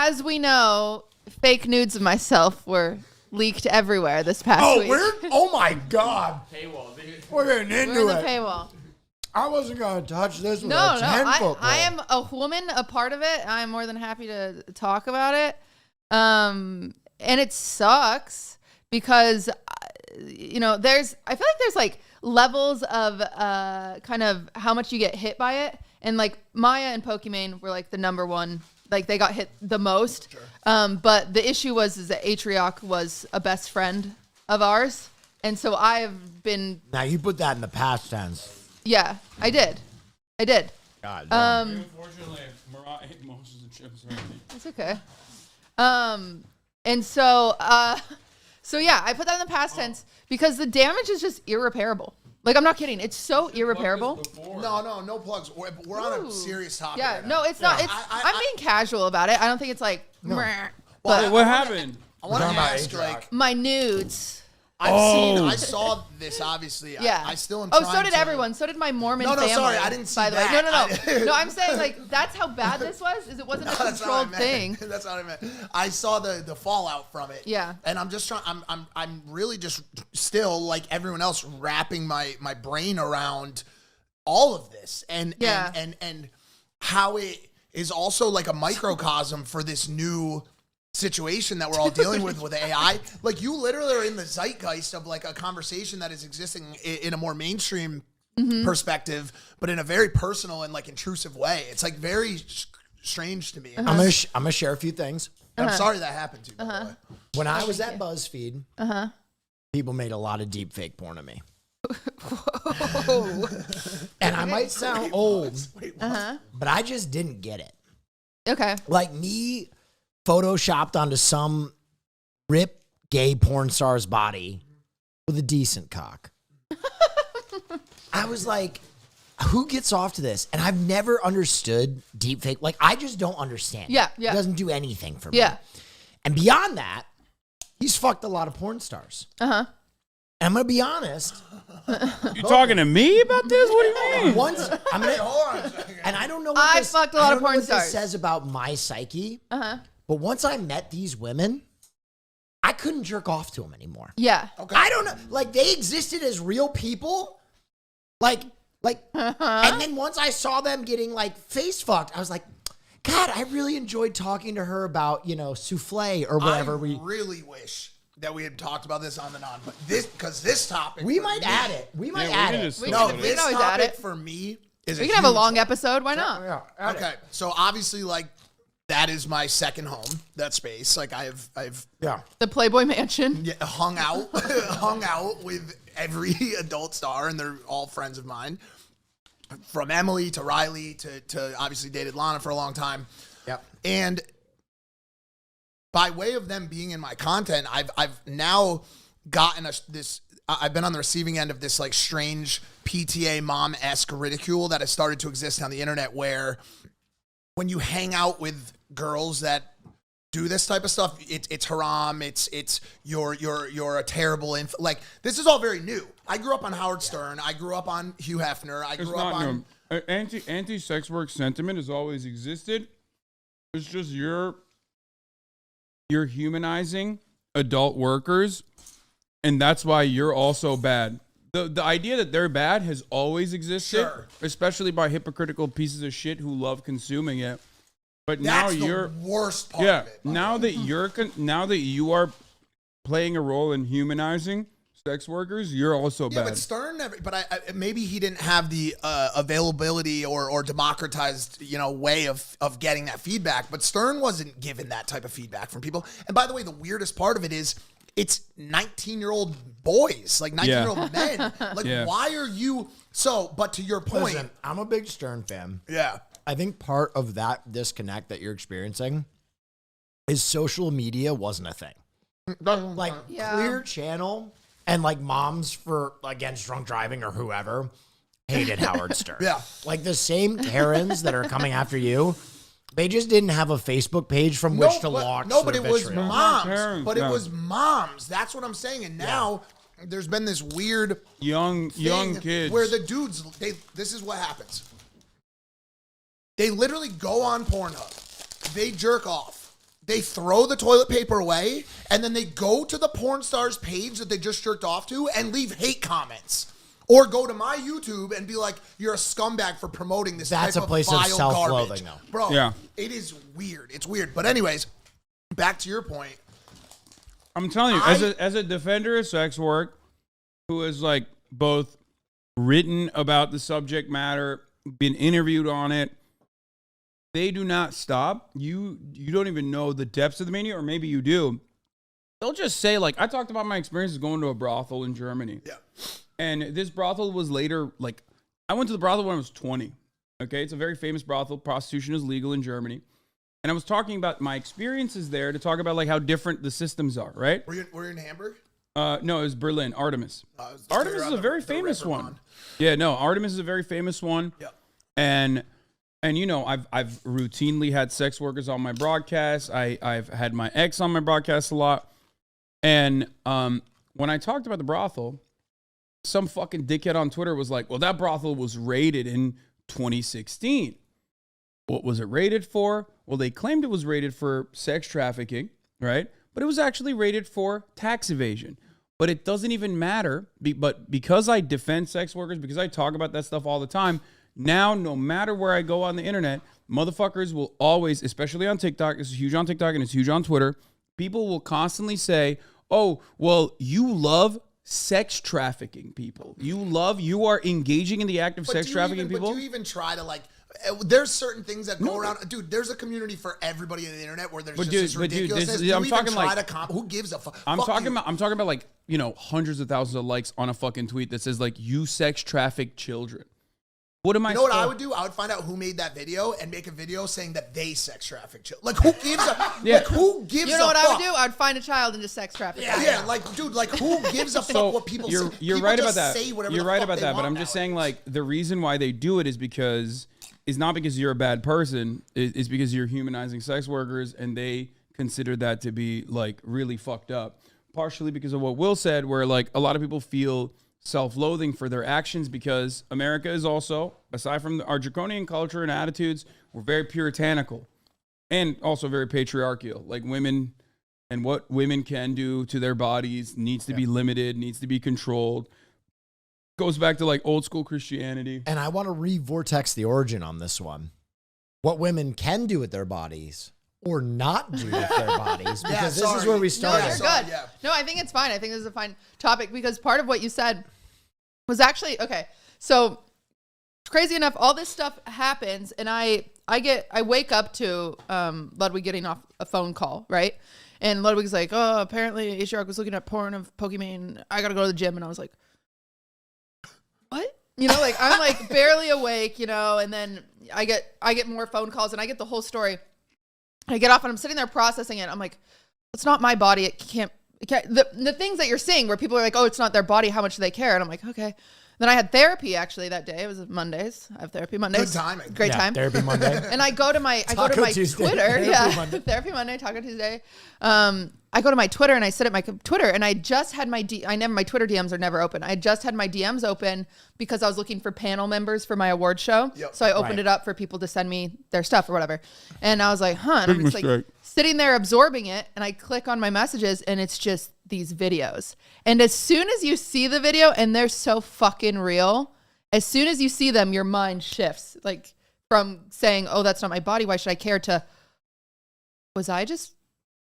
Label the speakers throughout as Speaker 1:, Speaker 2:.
Speaker 1: as we know, fake nudes of myself were leaked everywhere this past week.
Speaker 2: Oh my God.
Speaker 3: Paywall.
Speaker 2: We're getting into
Speaker 1: We're in
Speaker 2: it.
Speaker 1: the paywall.
Speaker 2: I wasn't going to touch this with
Speaker 1: No,
Speaker 2: a 10-foot pole.
Speaker 1: I am a woman, a part of it. I'm more than happy to talk about it. And it sucks because, you know, I feel like there's like levels of kind of how much you get hit by it. And like Maya and Pokimane were like the number one, like they got hit the most. Sure. But the issue is that Atrioc was a best friend of ours. And so I've been.
Speaker 2: Now you put that in the past tense.
Speaker 1: Yeah, I did.
Speaker 2: God.
Speaker 3: Unfortunately, Murat ate most of the chips right now.
Speaker 1: It's okay. And so yeah, I put that in the past tense because the damage is just irreparable. Like, I'm not kidding. It's so irreparable.
Speaker 4: No plugs. We're on a serious topic.
Speaker 1: Yeah,
Speaker 4: right
Speaker 1: no,
Speaker 4: now.
Speaker 1: it's not. I'm being casual about it. I don't think it's like,
Speaker 4: Well,
Speaker 1: but
Speaker 3: What happened?
Speaker 4: I want to ask, like,
Speaker 1: my nudes.
Speaker 4: I saw this, obviously.
Speaker 1: Yeah.
Speaker 4: I still am
Speaker 1: Oh,
Speaker 4: trying
Speaker 1: so did
Speaker 4: to,
Speaker 1: everyone. So did my Mormon
Speaker 4: No,
Speaker 1: family.
Speaker 4: sorry, I didn't see
Speaker 1: by the
Speaker 4: that.
Speaker 1: way. No. No, I'm saying, like, that's how bad this was, is it wasn't a
Speaker 4: That's not what I
Speaker 1: controlled
Speaker 4: meant.
Speaker 1: thing.
Speaker 4: That's not what I meant. I saw the fallout from it.
Speaker 1: Yeah.
Speaker 4: And I'm just trying. I'm really just still, like everyone else, wrapping my brain around all of this and how it is also like a microcosm for this new situation that we're all dealing with AI. Like, you literally are in the zeitgeist of like a conversation that is existing in a more mainstream perspective, but in a very personal and like intrusive way. It's like very strange to me.
Speaker 2: I'm gonna share a few things.
Speaker 4: I'm sorry that happened to you. By the way.
Speaker 2: When I was at BuzzFeed, people made a lot of deepfake porn of me. And I might sound old, but I just didn't get it.
Speaker 1: Okay.
Speaker 2: Like, me photoshopped onto some ripped gay porn star's body with a decent cock. I was like, who gets off to this? And I've never understood deepfake. Like, I just don't understand.
Speaker 1: Yeah,
Speaker 2: It
Speaker 1: yeah.
Speaker 2: doesn't do anything for me.
Speaker 1: Yeah.
Speaker 2: And beyond that, he's fucked a lot of porn stars. And I'm gonna be honest.
Speaker 3: You talking to me about this? What do you mean?
Speaker 2: Once I'm gonna
Speaker 4: Hold on a second.
Speaker 2: and I don't know what
Speaker 1: I
Speaker 2: this,
Speaker 1: fucked a lot
Speaker 2: I
Speaker 1: of
Speaker 2: don't know
Speaker 1: porn
Speaker 2: what this
Speaker 1: stars.
Speaker 2: says about my psyche. But once I met these women, I couldn't jerk off to them anymore.
Speaker 1: Yeah.
Speaker 4: Okay.
Speaker 2: I don't know. Like, they existed as real people. Like, and then once I saw them getting like face fucked, I was like, God, I really enjoyed talking to her about, you know, souffle or whatever.
Speaker 4: I really wish that we had talked about this on the non, but this topic.
Speaker 2: We
Speaker 4: for
Speaker 2: might
Speaker 4: me-
Speaker 2: add it. We might
Speaker 3: we
Speaker 2: add
Speaker 3: can
Speaker 2: it.
Speaker 3: just
Speaker 1: We
Speaker 3: throw
Speaker 4: No,
Speaker 3: it
Speaker 1: we
Speaker 3: in.
Speaker 1: can
Speaker 4: this
Speaker 1: always add
Speaker 4: topic
Speaker 1: it.
Speaker 4: for me is
Speaker 1: We can have a long episode. Why not?
Speaker 2: Yeah,
Speaker 4: Okay, so obviously, like, that is my second home. That space, like, I've
Speaker 2: yeah.
Speaker 1: The Playboy Mansion.
Speaker 4: hung out with every adult star, and they're all friends of mine. From Emily to Riley to obviously dated Lana for a long time.
Speaker 2: Yep.
Speaker 4: And by way of them being in my content, I've now gotten I've been on the receiving end of this like strange PTA mom-esque ridicule that has started to exist on the internet, where when you hang out with girls that do this type of stuff, it's haram, it's you're a terrible like, this is all very new. I grew up on Howard Stern, I grew up on Hugh Hefner, I
Speaker 3: It's
Speaker 4: grew up
Speaker 3: not
Speaker 4: on
Speaker 3: new. Anti-sex work sentiment has always existed. It's just you're humanizing adult workers, and that's why you're also bad. The idea that they're bad has always existed,
Speaker 4: Sure.
Speaker 3: especially by hypocritical pieces of shit who love consuming it. But
Speaker 4: that's
Speaker 3: now
Speaker 4: the
Speaker 3: you're
Speaker 4: worst part
Speaker 3: yeah.
Speaker 4: of it.
Speaker 3: Now that you are playing a role in humanizing sex workers, you're also
Speaker 4: Yeah,
Speaker 3: bad.
Speaker 4: but Stern never. But maybe he didn't have the availability or democratized, way of getting that feedback. But Stern wasn't given that type of feedback from people. And by the way, the weirdest part of it is it's 19-year-old boys, like 19-year-old men. Like, why are you so? But to your point,
Speaker 2: Listen, I'm a big Stern fan.
Speaker 4: yeah,
Speaker 2: I think part of that disconnect that you're experiencing is social media wasn't a thing. Like, Clear Channel and like Moms for Against Drunk Driving or whoever hated Howard Stern.
Speaker 4: Yeah.
Speaker 2: Like, the same Karens that are coming after you, they just didn't have a Facebook page from which to launch.
Speaker 4: No, but
Speaker 2: their
Speaker 4: it was
Speaker 2: vitriol.
Speaker 4: moms.
Speaker 3: Parents,
Speaker 4: But it
Speaker 3: no.
Speaker 4: was moms. That's what I'm saying. And now there's been this weird
Speaker 3: young
Speaker 4: thing
Speaker 3: kids
Speaker 4: where the dudes, this is what happens. They literally go on Pornhub. They jerk off. they throw the toilet paper away, and then they go to the porn star's page that they just jerked off to and leave hate comments. Or go to my YouTube and be like, you're a scumbag for promoting this
Speaker 2: That's
Speaker 4: type
Speaker 2: a place of
Speaker 4: vile
Speaker 2: self-loathing,
Speaker 4: garbage.
Speaker 2: though.
Speaker 4: Bro,
Speaker 3: Yeah.
Speaker 4: it is weird. It's weird. But anyways, back to your point.
Speaker 3: I'm telling you, as a defender of sex work, who has like both written about the subject matter, been interviewed on it, they do not stop. You don't even know the depths of the mania, or maybe you do. They'll just say, like, I talked about my experiences going to a brothel in Germany.
Speaker 4: Yeah.
Speaker 3: And this brothel was later, like, I went to the brothel when I was 20. Okay, it's a very famous brothel. Prostitution is legal in Germany. And I was talking about my experiences there to talk about, like, how different the systems are, right?
Speaker 4: Were you in Hamburg?
Speaker 3: No, it was Berlin, Artemis.
Speaker 4: Just
Speaker 3: Artemis is a very famous one. Yeah, no, Artemis is a very famous one.
Speaker 4: Yeah.
Speaker 3: And you know, I've routinely had sex workers on my broadcast. I've had my ex on my broadcast a lot. And when I talked about the brothel, some fucking dickhead on Twitter was like, well, that brothel was raided in 2016. What was it raided for? Well, they claimed it was raided for sex trafficking, right? But it was actually raided for tax evasion. But it doesn't even matter. But because I defend sex workers, because I talk about that stuff all the time, now, no matter where I go on the internet, motherfuckers will always, especially on TikTok, it's huge on TikTok and it's huge on Twitter, people will constantly say, oh, well, you love sex trafficking people. You are engaging in the act of sex trafficking people.
Speaker 4: But do you even try to, like, there's certain things that go around. Dude, there's a community for everybody on the internet where there's this ridiculousness. I'm talking like, who gives a fuck?
Speaker 3: I'm talking about like, you know, hundreds of thousands of likes on a fucking tweet that says, like, you sex traffic children. What am I?
Speaker 4: You know what I would do? I would find out who made that video and make a video saying that they sex traffic children. Like, who gives a
Speaker 3: Yeah.
Speaker 4: like who gives
Speaker 1: You know
Speaker 4: a
Speaker 1: what
Speaker 4: fuck?
Speaker 1: I would do? I would find a child and just sex traffic.
Speaker 4: Yeah, like, dude, like, who gives a fuck what people say?
Speaker 3: You're
Speaker 4: People
Speaker 3: right
Speaker 4: just
Speaker 3: about that.
Speaker 4: say whatever
Speaker 3: You're
Speaker 4: the
Speaker 3: right
Speaker 4: fuck
Speaker 3: about
Speaker 4: they
Speaker 3: that, but
Speaker 4: want
Speaker 3: I'm just saying,
Speaker 4: nowadays.
Speaker 3: like, the reason why they do it is not because you're a bad person. Is because you're humanizing sex workers, and they consider that to be, like, really fucked up. Partially because of what Will said, where, like, a lot of people feel self-loathing for their actions because America is also, aside from our draconian culture and attitudes, we're very puritanical and also very patriarchal. Like, women and what women can do to their bodies needs to be limited, needs to be controlled. Goes back to, like, old school Christianity.
Speaker 2: And I want to re-vortex the origin on this one. What women can do with their bodies or not do with their bodies, because this is where we
Speaker 1: No,
Speaker 2: started.
Speaker 1: you're good.
Speaker 4: Yeah.
Speaker 1: No, I think it's fine. I think this is a fine topic because part of what you said was actually, okay, so crazy enough, all this stuff happens and I wake up to Ludwig getting off a phone call, right? And Ludwig's like, oh, apparently H.R. was looking at porn of Pokemon. I got to go to the gym. And I was like, what? You know, like, I'm like barely awake, you know, and then I get more phone calls and I get the whole story. I get off and I'm sitting there processing it. I'm like, it's not my body. It can't the things that you're seeing where people are like, oh, it's not their body. How much do they care? And I'm like, okay. Then I had therapy actually that day. It was Mondays. I have therapy Mondays.
Speaker 4: Good timing.
Speaker 1: Great time.
Speaker 2: Therapy Monday.
Speaker 1: And I go to my
Speaker 2: Tuesday.
Speaker 1: Twitter.
Speaker 2: Therapy Monday.
Speaker 1: Therapy Monday, Taco Tuesday. I go to my Twitter and I sit at my Twitter and I just had my Twitter DMs are never open. I just had my DMs open because I was looking for panel members for my award show.
Speaker 4: Yep.
Speaker 1: So I opened it up for people to send me their stuff or whatever. And I was like, huh. And I'm just like
Speaker 3: mistake.
Speaker 1: sitting there absorbing it. And I click on my messages and it's just these videos. And as soon as you see the video, and they're so fucking real, as soon as you see them, your mind shifts. Like from saying, oh, that's not my body. Why should I care? To,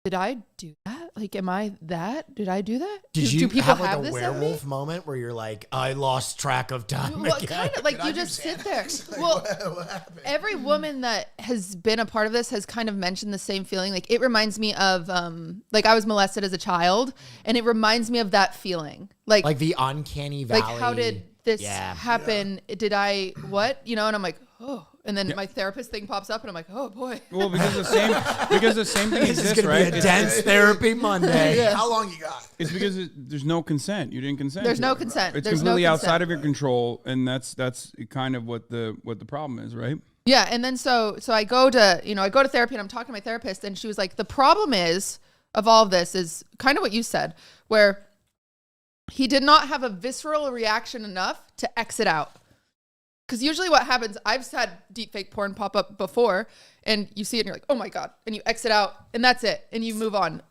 Speaker 1: did I do that? Like, am I that? Did I do that?
Speaker 2: Did
Speaker 1: do
Speaker 2: you
Speaker 1: people
Speaker 2: have like a
Speaker 1: this at me?
Speaker 2: werewolf moment where you're like, I lost track of time
Speaker 1: Well,
Speaker 2: again?
Speaker 1: kind of like
Speaker 4: Did I
Speaker 1: you
Speaker 4: do
Speaker 1: just sit there.
Speaker 4: Xanax? Like,
Speaker 1: Well,
Speaker 4: what happened?
Speaker 1: every woman that has been a part of this has kind of mentioned the same feeling. Like, it reminds me of, like, I was molested as a child, and it reminds me of that feeling. Like
Speaker 2: the uncanny valley.
Speaker 1: like, how did this happen? Did I, what? You know, and I'm like, oh. And then my therapist thing pops up, and I'm like, oh, boy.
Speaker 3: Well, because the same thing
Speaker 2: This is
Speaker 3: exists,
Speaker 2: going to
Speaker 3: right?
Speaker 2: be a dense therapy Monday.
Speaker 4: How long you got?
Speaker 3: It's because there's no consent. You didn't consent.
Speaker 1: There's
Speaker 3: to
Speaker 1: no
Speaker 3: it.
Speaker 1: consent.
Speaker 3: It's
Speaker 1: There's
Speaker 3: completely
Speaker 1: no
Speaker 3: outside
Speaker 1: consent.
Speaker 3: of your control, and that's kind of what the problem is, right?
Speaker 1: Yeah, and then so I go to therapy and I'm talking to my therapist and she was like, the problem is of all of this is kind of what you said, where he did not have a visceral reaction enough to exit out. because usually what happens, I've had deepfake porn pop up before, and you see it and you're like, oh my God, and you exit out, and that's it, and you move on.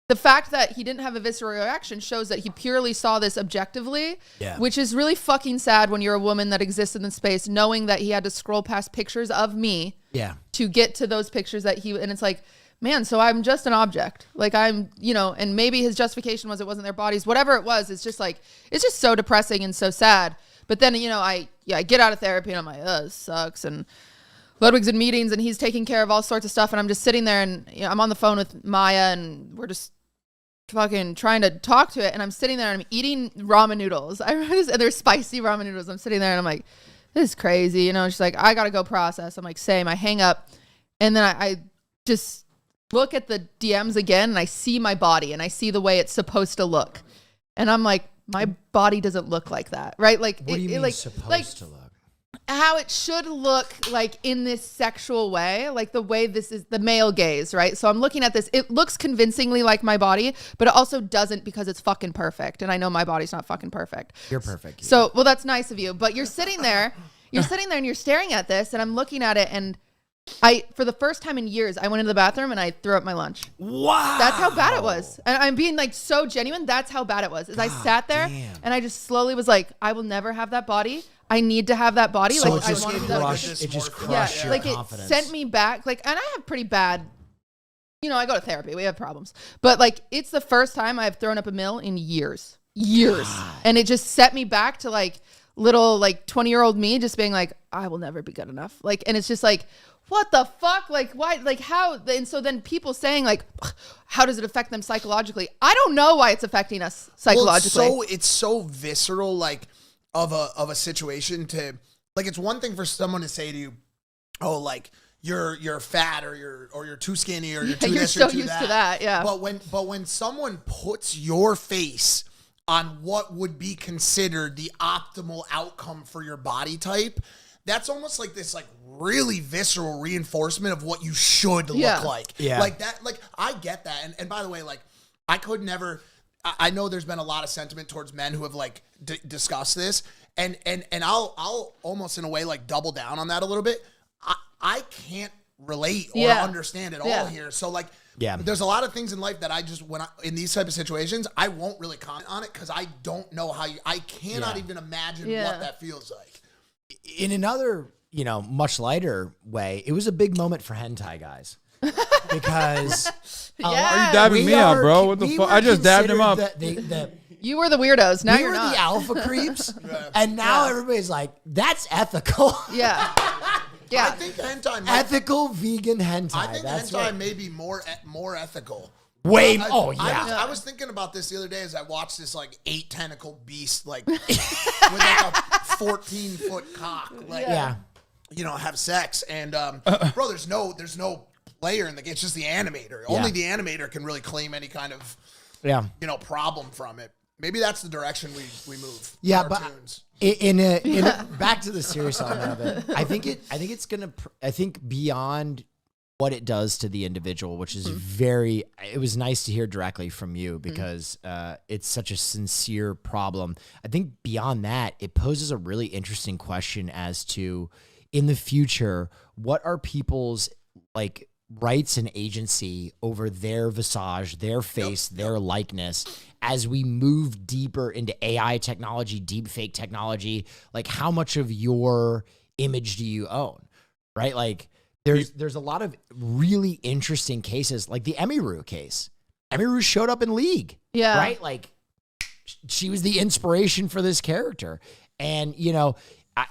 Speaker 1: The fact that he didn't have a visceral reaction shows that he purely saw this objectively, which is really fucking sad when you're a woman that exists in the space, knowing that he had to scroll past pictures of me to get to those pictures that and it's like, man, so I'm just an object. Like I'm, and maybe his justification was it wasn't their bodies, whatever it was. It's just like, it's just so depressing and so sad. But then, I get out of therapy and I'm like, oh, this sucks. And Ludwig's in meetings and he's taking care of all sorts of stuff. And I'm just sitting there and I'm on the phone with Maya and we're just fucking trying to talk to it. And I'm sitting there and I'm eating ramen noodles. They're spicy ramen noodles. I'm sitting there and I'm like, this is crazy. She's like, I got to go process. I'm like, same. I hang up. And then I just look at the DMs again and I see my body and I see the way it's supposed to look. And I'm like, my body doesn't look like that, right? Like,
Speaker 2: what do you mean supposed to look?
Speaker 1: How it should look like in this sexual way, like the way this is the male gaze, right? So I'm looking at this. It looks convincingly like my body, but it also doesn't because it's fucking perfect. And I know my body's not fucking perfect.
Speaker 2: You're perfect.
Speaker 1: So, well, that's nice of you. But you're sitting there and you're staring at this and I'm looking at it and for the first time in years, I went into the bathroom and I threw up my lunch.
Speaker 2: Wow.
Speaker 1: That's how bad it was. And I'm being like so genuine. That's how bad it was. I sat there and I just slowly was like, I will never have that body. I need to have that body.
Speaker 2: So
Speaker 1: like
Speaker 2: it just
Speaker 1: I
Speaker 2: crushed your confidence.
Speaker 1: It sent me back. Like, and I have pretty bad, I go to therapy. We have problems. But like, it's the first time I've thrown up a mill in years. God. And it just set me back to like little like 20-year-old me just being like, I will never be good enough. Like, and it's just like, what the fuck? Like, why? Like, how? And so then people saying like, how does it affect them psychologically? I don't know why it's affecting us psychologically.
Speaker 4: Well, it's so visceral, like of a situation to like. It's one thing for someone to say to you, oh, like you're fat or you're too skinny or you're too
Speaker 1: you're
Speaker 4: this
Speaker 1: so
Speaker 4: or too
Speaker 1: used
Speaker 4: that.
Speaker 1: to that, yeah.
Speaker 4: But when someone puts your face on what would be considered the optimal outcome for your body type, that's almost like this like really visceral reinforcement of what you should look like.
Speaker 2: Yeah.
Speaker 4: Like that, like I get that. And by the way, like I could never, I know there's been a lot of sentiment towards men who have like discussed this and I'll almost in a way like double down on that a little bit. I can't relate or understand at all here. So like, there's a lot of things in life that I just, in these type of situations, I won't really comment on it because I don't know I cannot even imagine what that feels like.
Speaker 2: In another, much lighter way, it was a big moment for hentai guys. Because
Speaker 3: are you dabbing me up, bro? What the fuck? I just dabbed him up.
Speaker 1: You were the weirdos. Now you're
Speaker 2: not. We were the alpha creeps. And now everybody's like, that's ethical.
Speaker 1: Yeah.
Speaker 4: I think hentai
Speaker 2: ethical vegan hentai.
Speaker 4: I think hentai may be more ethical.
Speaker 2: I
Speaker 4: was thinking about this the other day as I watched this like 8-tentacle beast like with like a 14-foot cock have sex and bro there's no player in the game. It's just the animator. Only the animator can really claim any kind of problem from it. Maybe that's the direction we move.
Speaker 2: Yeah, but back to the serious element of it. I think beyond what it does to the individual, which is it was nice to hear directly from you because it's such a sincere problem. I think beyond that, it poses a really interesting question as to, in the future, what are people's like rights and agency over their visage, their face, their likeness, as we move deeper into AI technology, deepfake technology. Like, how much of your image do you own, right? Like, there's a lot of really interesting cases, like the Emiru case. Emiru showed up in League, right? Like, she was the inspiration for this character. And,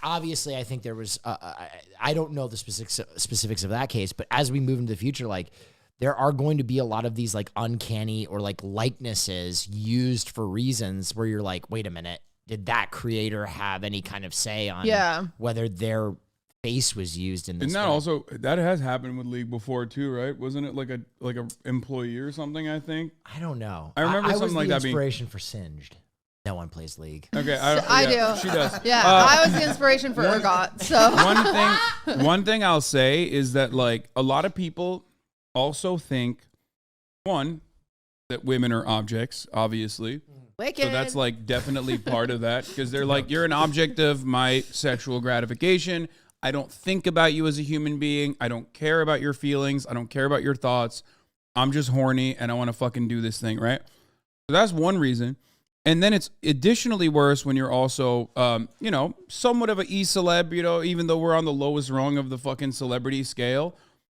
Speaker 2: obviously, I think there was, I don't know the specifics of that case, but as we move into the future, like, there are going to be a lot of these like uncanny or like likenesses used for reasons where you're like, wait a minute, did that creator have any kind of say on whether their face was used in this?
Speaker 3: And that also, that has happened with League before too, right? Wasn't it like a employee or something? I think.
Speaker 2: I don't know.
Speaker 3: I remember something like that being
Speaker 2: inspiration for Singed. No one plays League.
Speaker 3: Okay,
Speaker 1: I do.
Speaker 3: She does.
Speaker 1: Yeah, I was the inspiration for Ergot. So
Speaker 3: one thing I'll say is that like a lot of people also think, one, that women are objects, obviously.
Speaker 1: Wicked.
Speaker 3: So that's like definitely part of that because they're like, you're an object of my sexual gratification. I don't think about you as a human being. I don't care about your feelings. I don't care about your thoughts. I'm just horny and I want to fucking do this thing, right? So that's one reason. And then it's additionally worse when you're also, somewhat of an e-celeb, even though we're on the lowest rung of the fucking celebrity scale.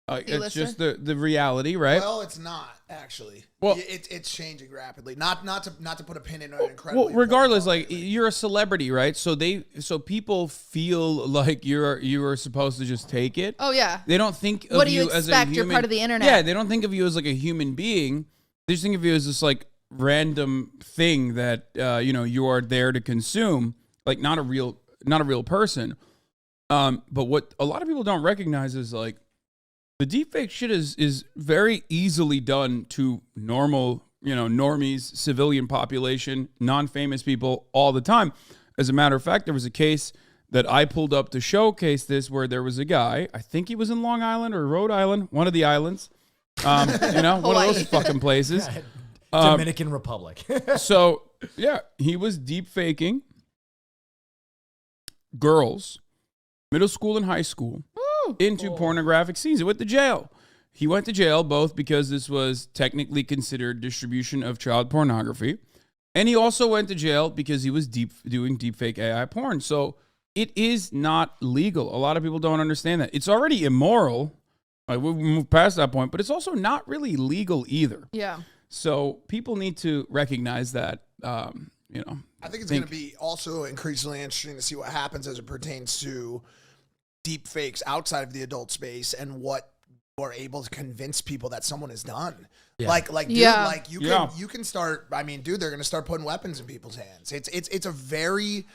Speaker 3: It's just the reality, right?
Speaker 4: Well, it's not actually.
Speaker 3: Well,
Speaker 4: it's changing rapidly. Not to put a pin in it. Incredibly.
Speaker 3: Well, regardless, like you're a celebrity, right? So people feel like you are supposed to just take it.
Speaker 1: Oh yeah.
Speaker 3: They don't think of
Speaker 1: what do you
Speaker 3: you as a
Speaker 1: expect?
Speaker 3: human.
Speaker 1: You're part of the internet.
Speaker 3: Yeah, they don't think of you as like a human being. They just think of you as this like random thing that you are there to consume, like not a real person. But what a lot of people don't recognize is like the deepfake shit is very easily done to normal, normies, civilian population, non-famous people all the time. As a matter of fact, there was a case that I pulled up to showcase this where there was a guy, I think he was in Long Island or Rhode Island, one of the islands, one of those fucking places.
Speaker 2: Dominican Republic.
Speaker 3: So, yeah, he was deep faking girls, middle school and high school, into pornographic scenes. He went to jail. He went to jail both because this was technically considered distribution of child pornography, and he also went to jail because he was doing deepfake AI porn. So it is not legal. A lot of people don't understand that. It's already immoral. Like we've moved past that point, but it's also not really legal either.
Speaker 1: Yeah.
Speaker 3: So people need to recognize that,
Speaker 4: I think it's going to be also increasingly interesting to see what happens as it pertains to deep fakes outside of the adult space and what we're able to convince people that someone has done.
Speaker 2: Yeah.
Speaker 4: You can start, they're going to start putting weapons in people's hands. It's a very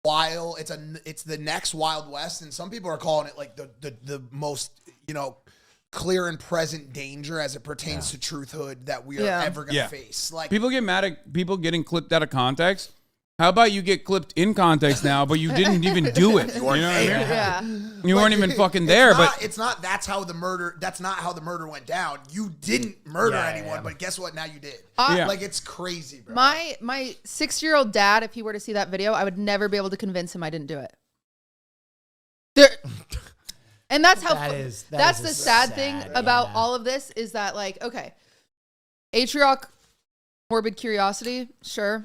Speaker 4: wild, it's the next Wild West. And some people are calling it like the most, clear and present danger as it pertains to truthhood that we are ever going to face. Like
Speaker 3: people get mad at people getting clipped out of context. How about you get clipped in context now, but you didn't even do it? You know what I mean?
Speaker 1: Yeah.
Speaker 3: You weren't even fucking there.
Speaker 4: It's not that's how the murder. That's not how the murder went down. You didn't murder anyone, but guess what? Now you did. Like it's crazy, bro.
Speaker 1: My 6-year-old dad, if he were to see that video, I would never be able to convince him I didn't do it. And that's how. That's the sad thing about all of this is that like Atrioc, morbid curiosity, sure.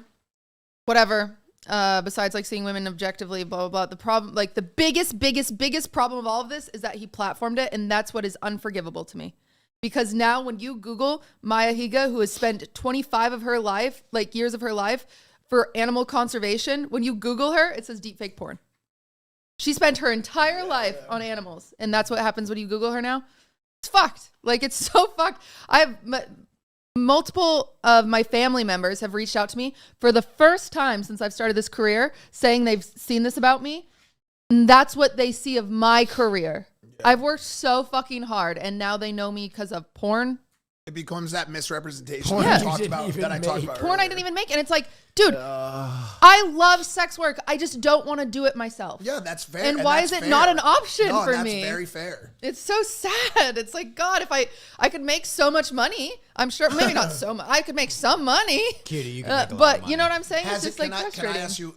Speaker 1: Whatever. Besides like seeing women objectively, blah, blah, blah. The problem, like the biggest problem of all of this is that he platformed it. And that's what is unforgivable to me. Because now when you Google Maya Higa, who has spent 25 of her life, like years of her life for animal conservation, when you Google her, it says deepfake porn. She spent her entire life on animals. And that's what happens when you Google her now. It's fucked. Like it's so fucked. Multiple of my family members have reached out to me for the first time since I've started this career saying they've seen this about me. And that's what they see of my career. Yeah. I've worked so fucking hard and now they know me because of porn.
Speaker 4: It becomes that misrepresentation
Speaker 2: Porn
Speaker 4: that I talked about
Speaker 1: Porn
Speaker 4: earlier.
Speaker 1: I didn't even make. And it's like, dude, I love sex work. I just don't want to do it myself.
Speaker 4: Yeah, that's fair.
Speaker 1: And why is it not an option for me?
Speaker 4: That's very fair.
Speaker 1: It's so sad. It's like, God, if I could make so much money, I'm sure, maybe not so much. I could make some money.
Speaker 2: Cutie, you can make a lot
Speaker 1: but
Speaker 2: of money.
Speaker 1: you know what I'm saying? It's just like
Speaker 4: Can
Speaker 1: frustrating.
Speaker 4: I ask you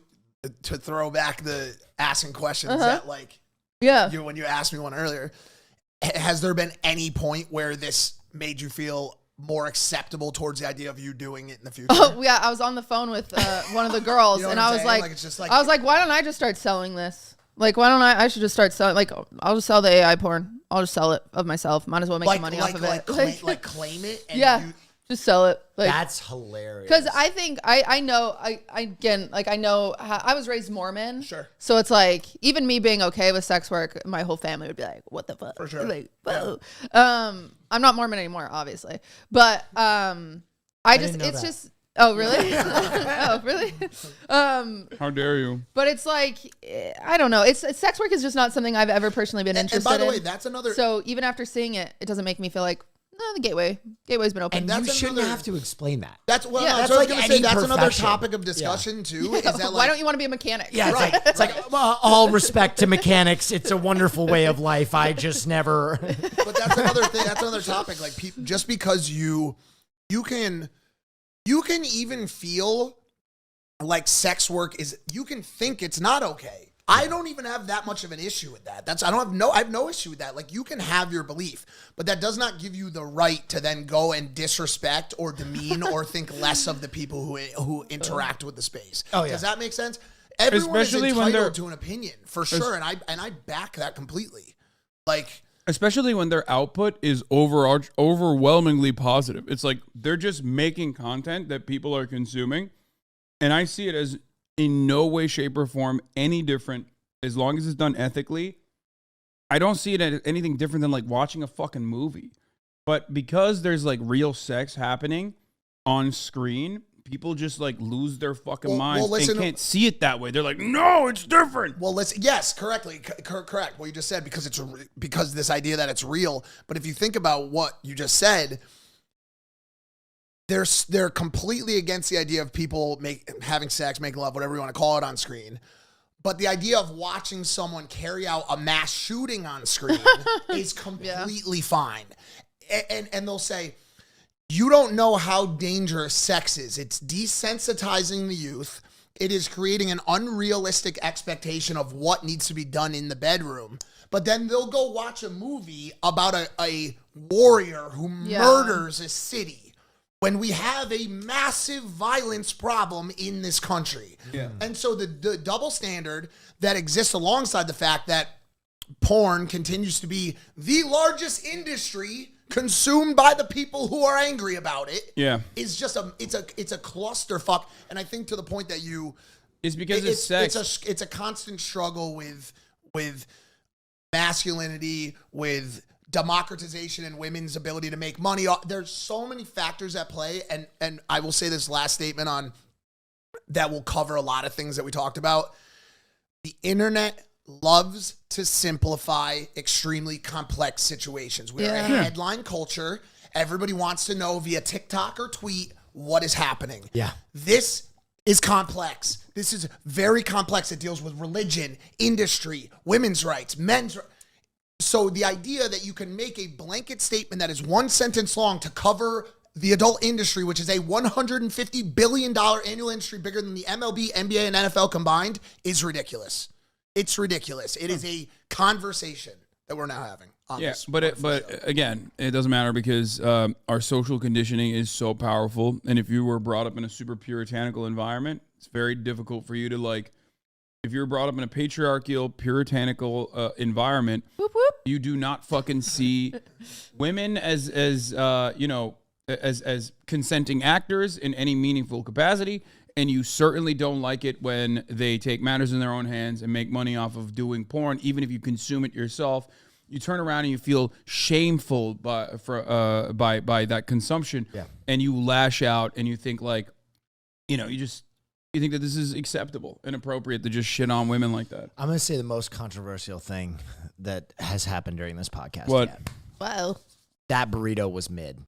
Speaker 4: to throw back the asking questions that like, when you asked me one earlier, has there been any point where this made you feel more acceptable towards the idea of you doing it in the future?
Speaker 1: Oh yeah, I was on the phone with one of the girls, and I was like,
Speaker 4: it's just like,
Speaker 1: I was like, why don't I just start selling this? Like, why don't I should just start selling? Like, I'll just sell the AI porn. I'll just sell it of myself. Might as well make some money off of it.
Speaker 4: Claim it. And
Speaker 1: just sell it. Like,
Speaker 2: that's hilarious.
Speaker 1: Because I think I know I was raised Mormon.
Speaker 4: Sure.
Speaker 1: So it's like even me being okay with sex work, my whole family would be like, "What the fuck?"
Speaker 4: For sure.
Speaker 1: Like, whoa. I'm not Mormon anymore, obviously, but it's just. Oh really? Oh really?
Speaker 3: How dare you?
Speaker 1: But it's like I don't know. It's sex work is just not something I've ever personally been interested in.
Speaker 4: And by the way, that's another.
Speaker 1: So even after seeing it, it doesn't make me feel like. No, the gateway's been open.
Speaker 2: And you shouldn't have to explain that.
Speaker 4: That's what
Speaker 1: that's
Speaker 4: I was
Speaker 2: like
Speaker 4: going to say.
Speaker 2: any
Speaker 4: That's another
Speaker 2: profession.
Speaker 4: topic of discussion too. Is that like,
Speaker 1: why don't you want to be a mechanic?
Speaker 2: Yeah,
Speaker 4: Right.
Speaker 2: it's like well, all respect to mechanics. It's a wonderful way of life. I just never.
Speaker 4: But that's another thing. That's another topic. Like just because you you can even feel like sex work is, you can think it's not okay. I don't even have that much of an issue with that. I have no issue with that. Like, you can have your belief, but that does not give you the right to then go and disrespect or demean or think less of the people who interact with the space. Oh, yeah. Does that make sense? Everyone
Speaker 3: especially
Speaker 4: is entitled to an opinion, for sure, and I back that completely. Like,
Speaker 3: especially when their output is overwhelmingly positive. It's like they're just making content that people are consuming, and I see it as in no way, shape, or form any different as long as it's done ethically. I don't see it as anything different than like watching a fucking movie. But because there's like real sex happening on screen, people just like lose their fucking minds and can't see it that way. They're like, no, it's different.
Speaker 4: Well, listen, yes, correct. What you just said, because this idea that it's real. But if you think about what you just said, they're completely against the idea of people having sex, making love, whatever you want to call it, on screen. But the idea of watching someone carry out a mass shooting on screen is completely fine. And they'll say, you don't know how dangerous sex is. It's desensitizing the youth. It is creating an unrealistic expectation of what needs to be done in the bedroom. But then they'll go watch a movie about a warrior who murders a city when we have a massive violence problem in this country. Yeah. And so the double standard that exists alongside the fact that porn continues to be the largest industry consumed by the people who are angry about it, is just it's a clusterfuck. And I think to the point that
Speaker 3: it's because it's sex.
Speaker 4: It's a constant struggle with masculinity, with democratization and women's ability to make money. There's so many factors at play, and I will say this last statement on that will cover a lot of things that we talked about. The internet loves to simplify extremely complex situations. We are a headline culture. Everybody wants to know via TikTok or tweet what is happening. Yeah. This is complex. This is very complex. It deals with religion, industry, women's rights, men's rights. So the idea that you can make a blanket statement that is one sentence long to cover the adult industry, which is a $150 billion annual industry bigger than the MLB, NBA, and NFL combined, is ridiculous. It's ridiculous. It is a conversation that we're now having.
Speaker 3: But again, it doesn't matter because our social conditioning is so powerful. And if you were brought up in a super puritanical environment, it's very difficult for you to like. If you're brought up in a patriarchal, puritanical environment, whoop, whoop, you do not fucking see women as consenting actors in any meaningful capacity, and you certainly don't like it when they take matters in their own hands and make money off of doing porn, even if you consume it yourself. You turn around and you feel shameful by that consumption, and you lash out and you think like, you think that this is acceptable and appropriate to just shit on women like that?
Speaker 2: I'm going to say the most controversial thing that has happened during this podcast.
Speaker 3: What?
Speaker 2: Well, that burrito was mid.